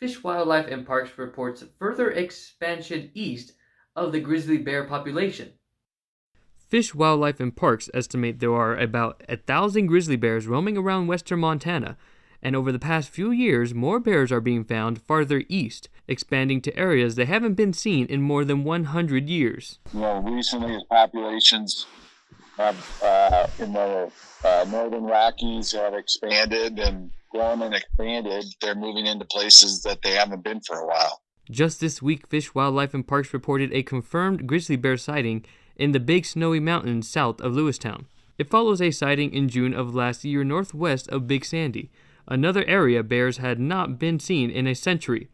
Fish, Wildlife, and Parks reports further expansion east of the grizzly bear population. Fish, Wildlife, and Parks estimate there are about 1,000 grizzly bears roaming around western Montana, and over the past few years, more bears are being found farther east, expanding to areas that haven't been seen in more than 100 years. Recently as populations have in the northern Rockies have expanded and grown and expanded, they're moving into places that they haven't been for a while. Just this week, Fish, Wildlife, and Parks reported a confirmed grizzly bear sighting in the Big Snowy Mountains south of Lewistown. It follows a sighting in June of last year northwest of Big Sandy, another area bears had not been seen in a century.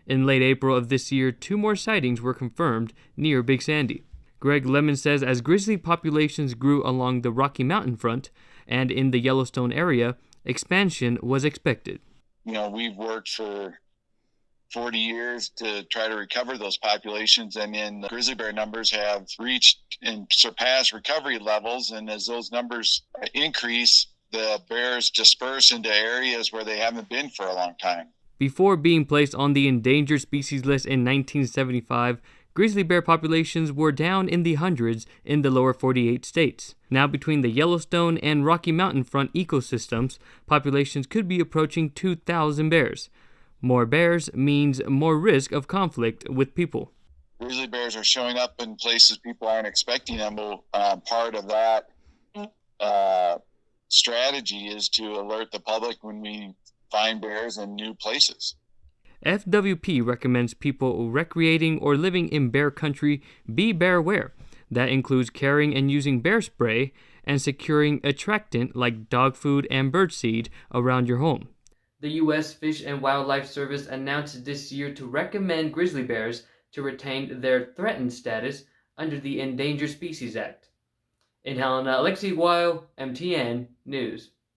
In late April of this year, 2 more sightings were confirmed near Big Sandy. Greg Lemon says as grizzly populations grew along the Rocky Mountain front and in the Yellowstone area, expansion was expected. We've worked for 40 years to try to recover those populations, and then the grizzly bear numbers have reached and surpassed recovery levels, and as those numbers increase, the bears disperse into areas where they haven't been for a long time. Before being placed on the endangered species list in 1975, grizzly bear populations were down in the hundreds in the lower 48 states. Now, between the Yellowstone and Rocky Mountain front ecosystems, populations could be approaching 2,000 bears. More bears means more risk of conflict with people. Grizzly bears are showing up in places people aren't expecting them. Part of that strategy is to alert the public when we find bears in new places. FWP recommends people recreating or living in bear country be bear-aware. That includes carrying and using bear spray and securing attractant like dog food and birdseed around your home. The U.S. Fish and Wildlife Service announced this year to recommend grizzly bears to retain their threatened status under the Endangered Species Act. In Helena, Alexei Weil, MTN News.